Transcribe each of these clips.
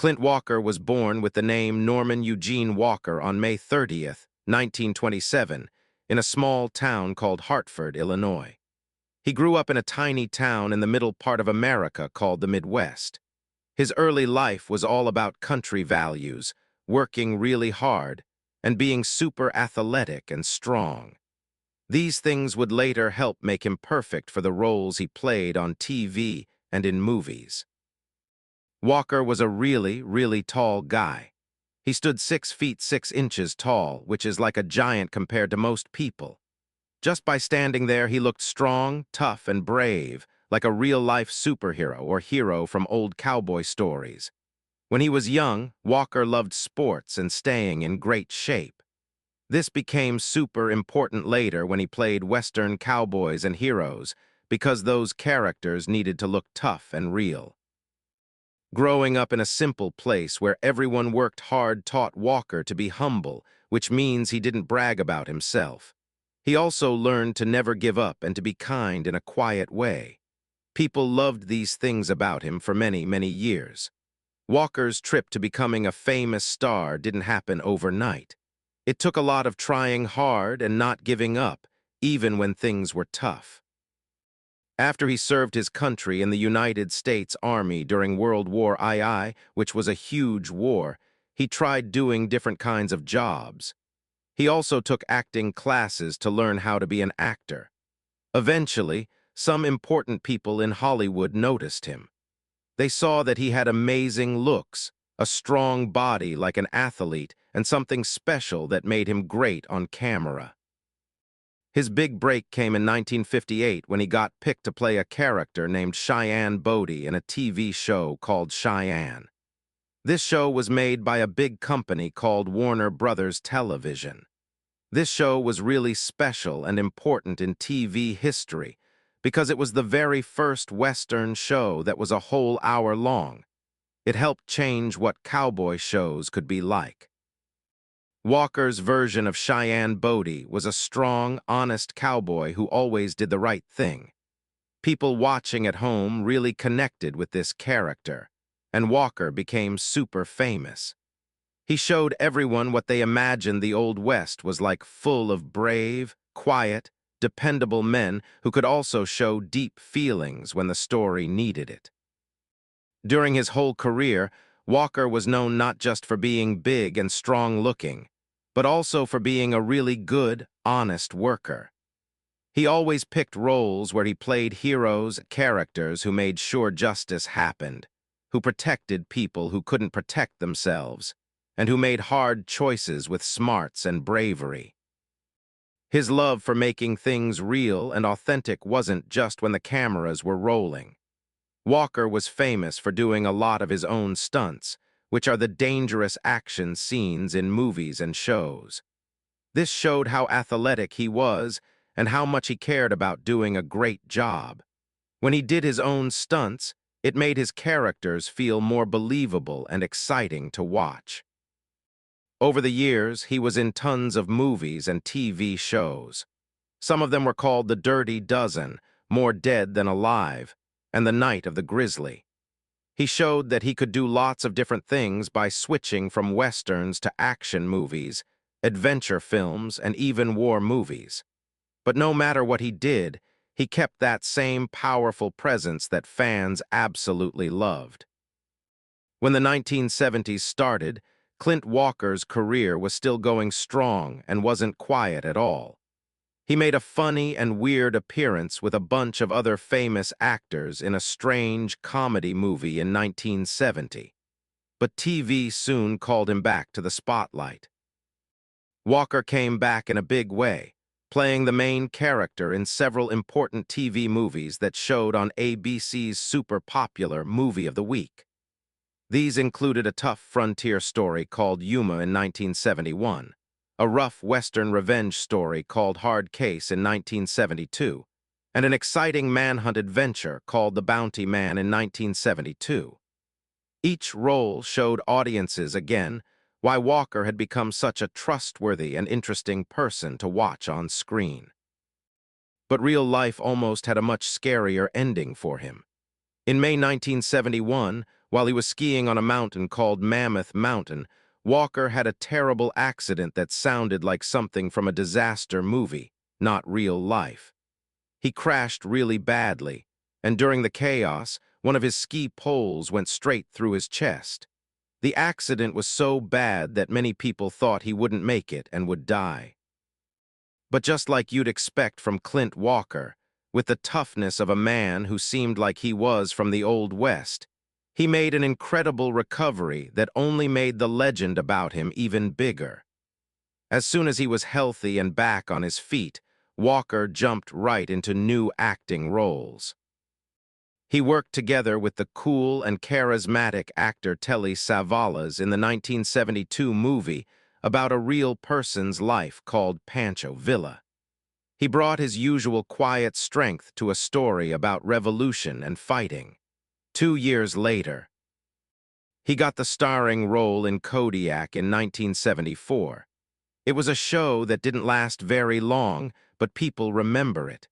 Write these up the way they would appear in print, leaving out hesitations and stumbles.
Clint Walker was born with the name Norman Eugene Walker on May 30th, 1927, in a small town called Hartford, Illinois. He grew up in a tiny town in the middle part of America called the Midwest. His early life was all about country values, working really hard, and being super athletic and strong. These things would later help make him perfect for the roles he played on TV and in movies. Walker was a really tall guy. He stood 6 feet 6 inches tall, which is like a giant compared to most people. Just by standing there, he looked strong, tough, and brave, like a real-life superhero or hero from old cowboy stories. When he was young, Walker loved sports and staying in great shape. This became super important later when he played Western cowboys and heroes, because those characters needed to look tough and real. Growing up in a simple place where everyone worked hard taught Walker to be humble, which means he didn't brag about himself. He also learned to never give up and to be kind in a quiet way. People loved these things about him for many years. Walker's trip to becoming a famous star didn't happen overnight. It took a lot of trying hard and not giving up, even when things were tough. After he served his country in the United States Army during World War II, which was a huge war, he tried doing different kinds of jobs. He also took acting classes to learn how to be an actor. Eventually, some important people in Hollywood noticed him. They saw that he had amazing looks, a strong body like an athlete, and something special that made him great on camera. His big break came in 1958 when he got picked to play a character named Cheyenne Bodie in a TV show called Cheyenne. This show was made by a big company called Warner Brothers Television. This show was really special and important in TV history because it was the very first Western show that was a whole hour long. It helped change what cowboy shows could be like. Walker's version of Cheyenne Bodie was a strong, honest cowboy who always did the right thing. People watching at home really connected with this character, and Walker became super famous. He showed everyone what they imagined the Old West was like, full of brave, quiet, dependable men who could also show deep feelings when the story needed it. During his whole career, Walker was known not just for being big and strong-looking, but also for being a really good, honest worker. He always picked roles where he played heroes, characters who made sure justice happened, who protected people who couldn't protect themselves, and who made hard choices with smarts and bravery. His love for making things real and authentic wasn't just when the cameras were rolling. Walker was famous for doing a lot of his own stunts, which are the dangerous action scenes in movies and shows. This showed how athletic he was and how much he cared about doing a great job. When he did his own stunts, it made his characters feel more believable and exciting to watch. Over the years, he was in tons of movies and TV shows. Some of them were called The Dirty Dozen, More Dead Than Alive, and The Night of the Grizzly. He showed that he could do lots of different things by switching from westerns to action movies, adventure films, and even war movies. But no matter what he did, he kept that same powerful presence that fans absolutely loved. When the 1970s started, Clint Walker's career was still going strong and wasn't quiet at all. He made a funny and weird appearance with a bunch of other famous actors in a strange comedy movie in 1970. But TV soon called him back to the spotlight. Walker came back in a big way, playing the main character in several important TV movies that showed on ABC's super popular Movie of the Week. These included a tough frontier story called Yuma in 1971, a rough Western revenge story called Hard Case in 1972, and an exciting manhunt adventure called The Bounty Man in 1972. Each role showed audiences again why Walker had become such a trustworthy and interesting person to watch on screen. But real life almost had a much scarier ending for him. In May 1971, While he was skiing on a mountain called Mammoth Mountain, Walker had a terrible accident that sounded like something from a disaster movie, not real life. He crashed really badly, and during the chaos, one of his ski poles went straight through his chest. The accident was so bad that many people thought he wouldn't make it and would die. But just like you'd expect from Clint Walker, with the toughness of a man who seemed like he was from the Old West, he made an incredible recovery that only made the legend about him even bigger. As soon as he was healthy and back on his feet, Walker jumped right into new acting roles. He worked together with the cool and charismatic actor Telly Savalas in the 1972 movie about a real person's life called Pancho Villa. He brought his usual quiet strength to a story about revolution and fighting. 2 years later, he got the starring role in Kodiak in 1974. It was a show that didn't last very long, but people remember it.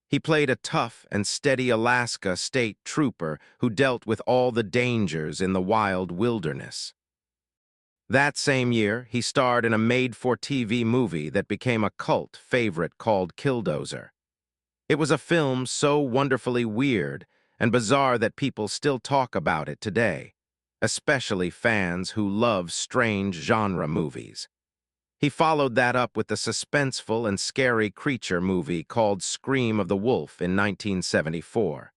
He played a tough and steady Alaska state trooper who dealt with all the dangers in the wild wilderness. That same year, he starred in a made-for-TV movie that became a cult favorite called Killdozer. It was a film so wonderfully weird and bizarre that people still talk about it today, especially fans who love strange genre movies. He followed that up with the suspenseful and scary creature movie called Scream of the Wolf in 1974.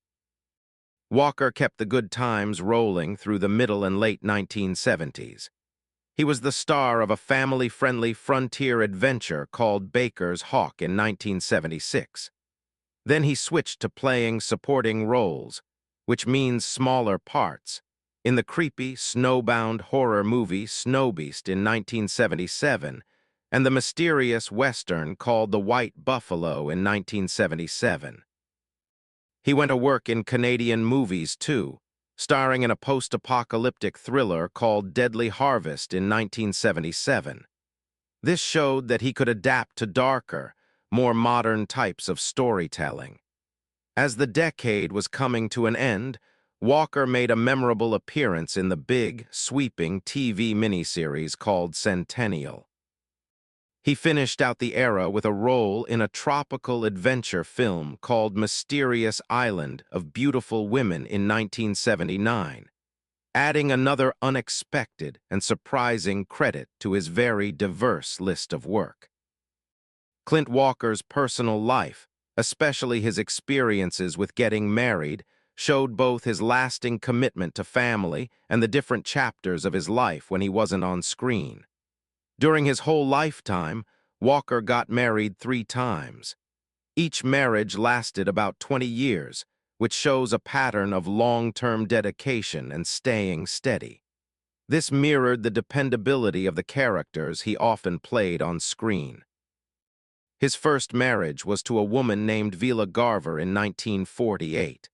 Walker kept the good times rolling through the middle and late 1970s. He was the star of a family-friendly frontier adventure called Baker's Hawk in 1976. Then he switched to playing supporting roles, which means smaller parts, in the creepy, snowbound horror movie Snowbeast in 1977, and the mysterious Western called The White Buffalo in 1977. He went to work in Canadian movies, too, starring in a post-apocalyptic thriller called Deadly Harvest in 1977. This showed that he could adapt to darker, more modern types of storytelling. As the decade was coming to an end, Walker made a memorable appearance in the big, sweeping TV miniseries called Centennial. He finished out the era with a role in a tropical adventure film called Mysterious Island of Beautiful Women in 1979, adding another unexpected and surprising credit to his very diverse list of work. Clint Walker's personal life, especially his experiences with getting married, showed both his lasting commitment to family and the different chapters of his life when he wasn't on screen. During his whole lifetime, Walker got married 3 times. Each marriage lasted about 20 years, which shows a pattern of long-term dedication and staying steady. This mirrored the dependability of the characters he often played on screen. His first marriage was to a woman named Vila Garver in 1948.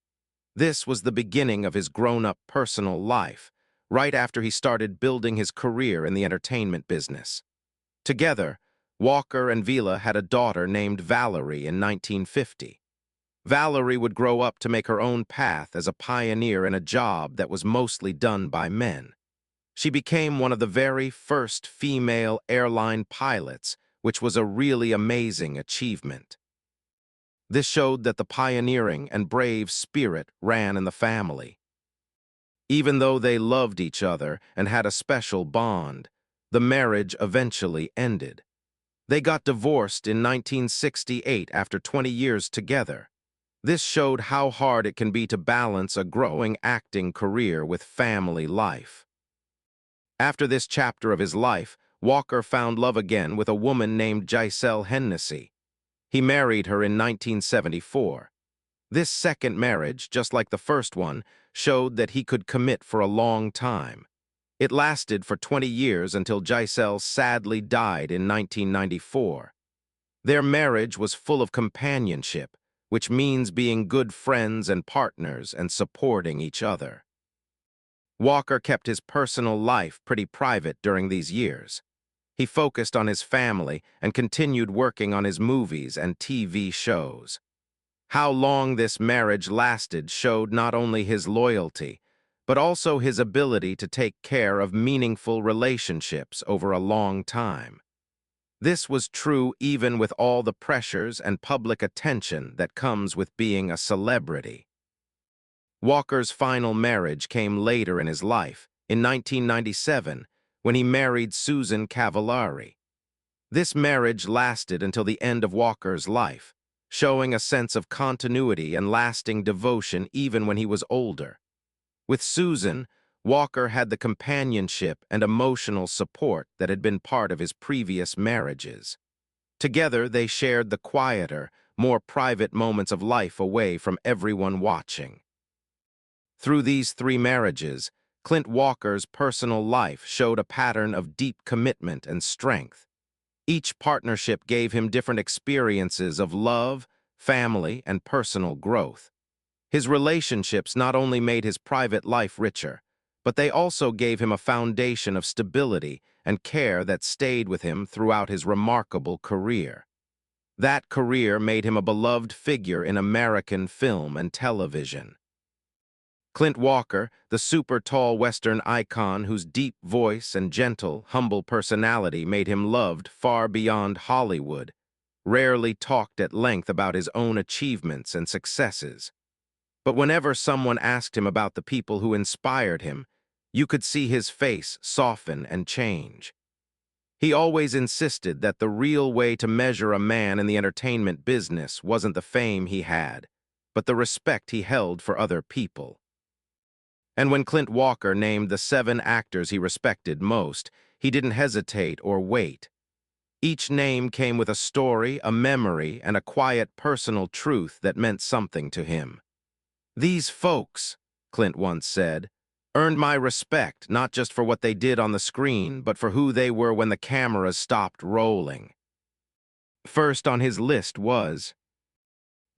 This was the beginning of his grown-up personal life, right after he started building his career in the entertainment business. Together, Walker and Vila had a daughter named Valerie in 1950. Valerie would grow up to make her own path as a pioneer in a job that was mostly done by men. She became one of the very first female airline pilots, which was a really amazing achievement. This showed that the pioneering and brave spirit ran in the family. Even though they loved each other and had a special bond, the marriage eventually ended. They got divorced in 1968 after 20 years together. This showed how hard it can be to balance a growing acting career with family life. After this chapter of his life, Walker found love again with a woman named Giselle Hennessy. He married her in 1974. This second marriage, just like the first one, showed that he could commit for a long time. It lasted for 20 years until Giselle sadly died in 1994. Their marriage was full of companionship, which means being good friends and partners and supporting each other. Walker kept his personal life pretty private during these years. He focused on his family and continued working on his movies and TV shows. How long this marriage lasted showed not only his loyalty, but also his ability to take care of meaningful relationships over a long time. This was true even with all the pressures and public attention that comes with being a celebrity. Walker's final marriage came later in his life, in 1997, when he married Susan Cavallari. This marriage lasted until the end of Walker's life, showing a sense of continuity and lasting devotion even when he was older. With Susan, Walker had the companionship and emotional support that had been part of his previous marriages. Together, they shared the quieter, more private moments of life away from everyone watching. Through these 3 marriages, Clint Walker's personal life showed a pattern of deep commitment and strength. Each partnership gave him different experiences of love, family, and personal growth. His relationships not only made his private life richer, but they also gave him a foundation of stability and care that stayed with him throughout his remarkable career. That career made him a beloved figure in American film and television. Clint Walker, the super-tall Western icon whose deep voice and gentle, humble personality made him loved far beyond Hollywood, rarely talked at length about his own achievements and successes. But whenever someone asked him about the people who inspired him, you could see his face soften and change. He always insisted that the real way to measure a man in the entertainment business wasn't the fame he had, but the respect he held for other people. And when Clint Walker named the 7 actors he respected most, he didn't hesitate or wait. Each name came with a story, a memory, and a quiet personal truth that meant something to him. "These folks," Clint once said, "earned my respect not just for what they did on the screen, but for who they were when the cameras stopped rolling." First on his list was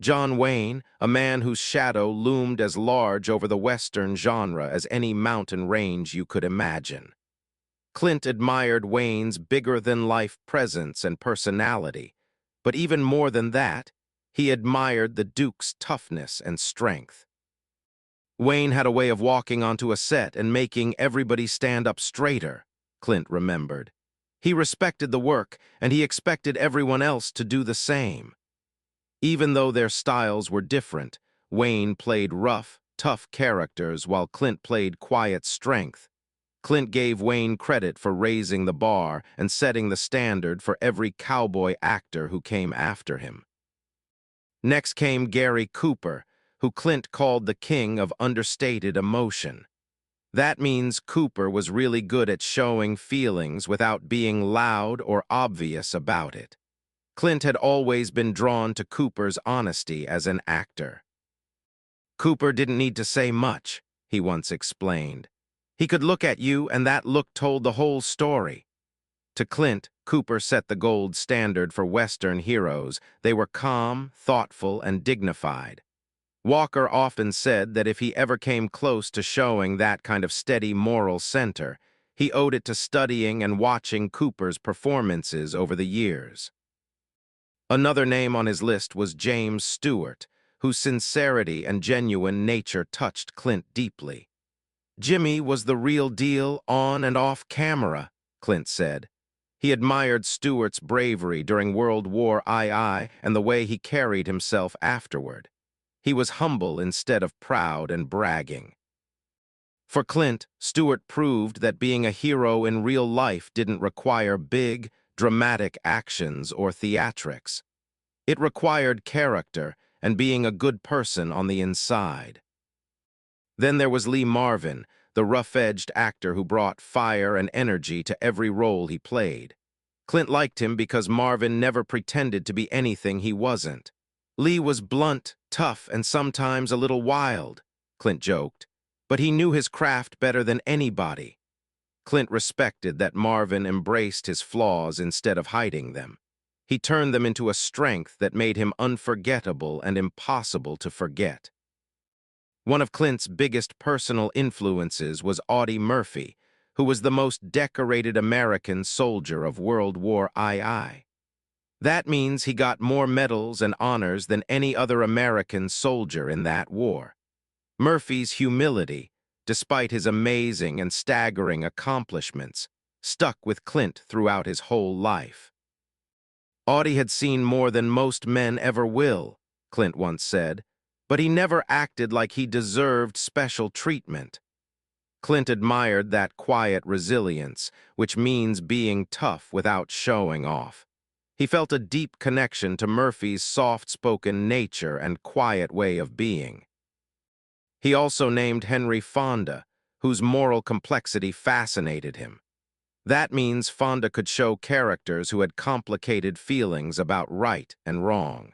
John Wayne, a man whose shadow loomed as large over the Western genre as any mountain range you could imagine. Clint admired Wayne's bigger-than-life presence and personality, but even more than that, he admired the Duke's toughness and strength. Wayne had a way of walking onto a set and making everybody stand up straighter, Clint remembered. He respected the work, and he expected everyone else to do the same. Even though their styles were different, Wayne played rough, tough characters while Clint played quiet strength. Clint gave Wayne credit for raising the bar and setting the standard for every cowboy actor who came after him. Next came Gary Cooper, who Clint called the king of understated emotion. That means Cooper was really good at showing feelings without being loud or obvious about it. Clint had always been drawn to Cooper's honesty as an actor. "Cooper didn't need to say much," he once explained. "He could look at you, and that look told the whole story." To Clint, Cooper set the gold standard for Western heroes. They were calm, thoughtful, and dignified. Walker often said that if he ever came close to showing that kind of steady moral center, he owed it to studying and watching Cooper's performances over the years. Another name on his list was James Stewart, whose sincerity and genuine nature touched Clint deeply. "Jimmy was the real deal on and off camera," Clint said. He admired Stewart's bravery during World War II and the way he carried himself afterward. He was humble instead of proud and bragging. For Clint, Stewart proved that being a hero in real life didn't require big, dramatic actions or theatrics. It required character and being a good person on the inside. Then there was Lee Marvin, the rough-edged actor who brought fire and energy to every role he played. Clint liked him because Marvin never pretended to be anything he wasn't. Lee was blunt, tough, and sometimes a little wild, Clint joked, but he knew his craft better than anybody. Clint respected that Marvin embraced his flaws instead of hiding them. He turned them into a strength that made him unforgettable and impossible to forget. One of Clint's biggest personal influences was Audie Murphy, who was the most decorated American soldier of World War II. That means he got more medals and honors than any other American soldier in that war. Murphy's humility, despite his amazing and staggering accomplishments, stuck with Clint throughout his whole life. Audie had seen more than most men ever will, Clint once said, but he never acted like he deserved special treatment. Clint admired that quiet resilience, which means being tough without showing off. He felt a deep connection to Murphy's soft-spoken nature and quiet way of being. He also named Henry Fonda, whose moral complexity fascinated him. That means Fonda could show characters who had complicated feelings about right and wrong.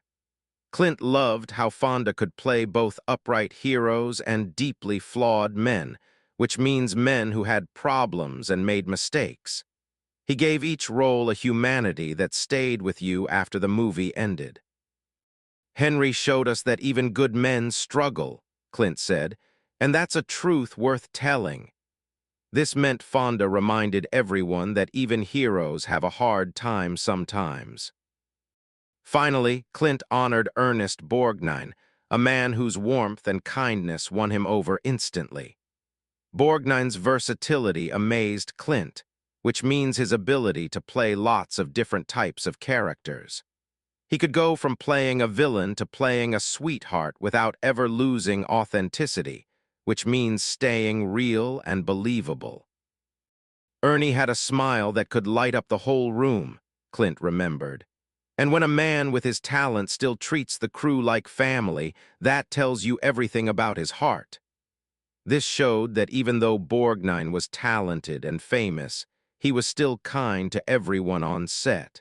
Clint loved how Fonda could play both upright heroes and deeply flawed men, which means men who had problems and made mistakes. He gave each role a humanity that stayed with you after the movie ended. Henry showed us that even good men struggle, Clint said, and that's a truth worth telling. This meant Fonda reminded everyone that even heroes have a hard time sometimes. Finally, Clint honored Ernest Borgnine, a man whose warmth and kindness won him over instantly. Borgnine's versatility amazed Clint, which means his ability to play lots of different types of characters. He could go from playing a villain to playing a sweetheart without ever losing authenticity, which means staying real and believable. Ernie had a smile that could light up the whole room, Clint remembered. And when a man with his talent still treats the crew like family, that tells you everything about his heart. This showed that even though Borgnine was talented and famous, he was still kind to everyone on set.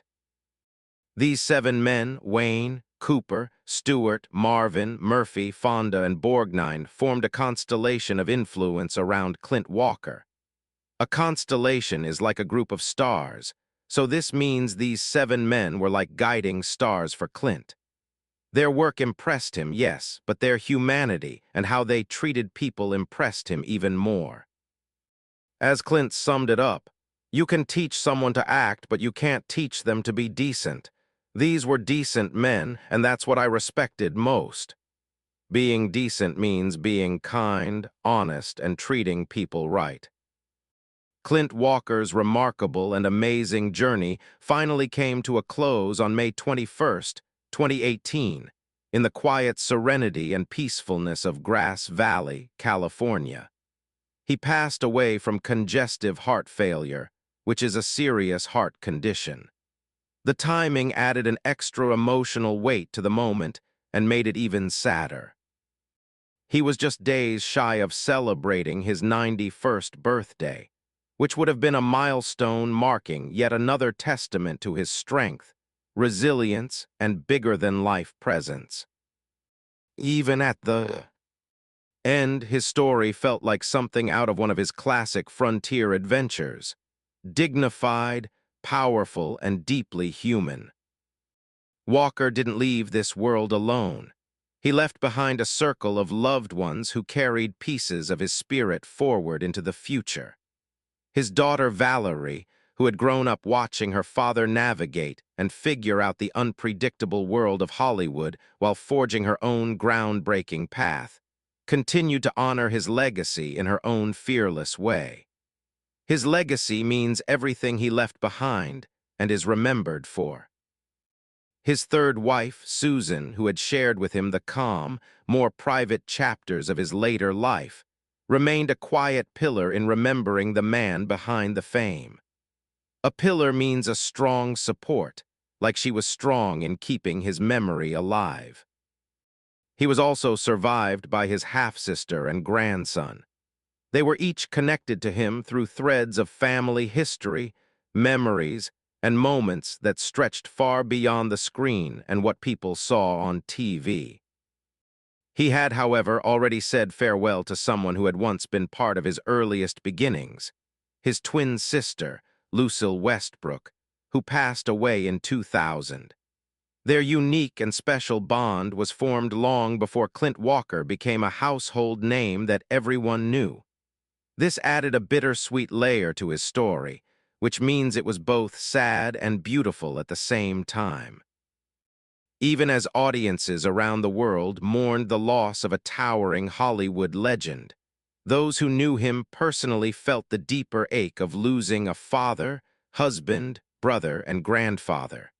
These 7 men, Wayne, Cooper, Stewart, Marvin, Murphy, Fonda, and Borgnine, formed a constellation of influence around Clint Walker. A constellation is like a group of stars, so this means these 7 men were like guiding stars for Clint. Their work impressed him, yes, but their humanity and how they treated people impressed him even more. As Clint summed it up, "You can teach someone to act, but you can't teach them to be decent. These were decent men, and that's what I respected most." Being decent means being kind, honest, and treating people right. Clint Walker's remarkable and amazing journey finally came to a close on May 21st, 2018, in the quiet serenity and peacefulness of Grass Valley, California. He passed away from congestive heart failure, which is a serious heart condition. The timing added an extra emotional weight to the moment and made it even sadder. He was just days shy of celebrating his 91st birthday, which would have been a milestone marking yet another testament to his strength, resilience, and bigger-than-life presence. Even at the end, his story felt like something out of one of his classic frontier adventures, dignified, powerful, and deeply human. Walker didn't leave this world alone. He left behind a circle of loved ones who carried pieces of his spirit forward into the future. His daughter Valerie, who had grown up watching her father navigate and figure out the unpredictable world of Hollywood while forging her own groundbreaking path, continued to honor his legacy in her own fearless way. His legacy means everything he left behind and is remembered for. His third wife, Susan, who had shared with him the calm, more private chapters of his later life, remained a quiet pillar in remembering the man behind the fame. A pillar means a strong support, like she was strong in keeping his memory alive. He was also survived by his half-sister and grandson. They were each connected to him through threads of family history, memories, and moments that stretched far beyond the screen and what people saw on TV. He had, however, already said farewell to someone who had once been part of his earliest beginnings, his twin sister, Lucille Westbrook, who passed away in 2000. Their unique and special bond was formed long before Clint Walker became a household name that everyone knew. This added a bittersweet layer to his story, which means it was both sad and beautiful at the same time. Even as audiences around the world mourned the loss of a towering Hollywood legend, Those who knew him personally felt the deeper ache of losing a father, husband, brother, and grandfather.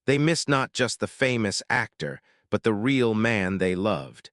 They missed not just the famous actor, but the real man they loved.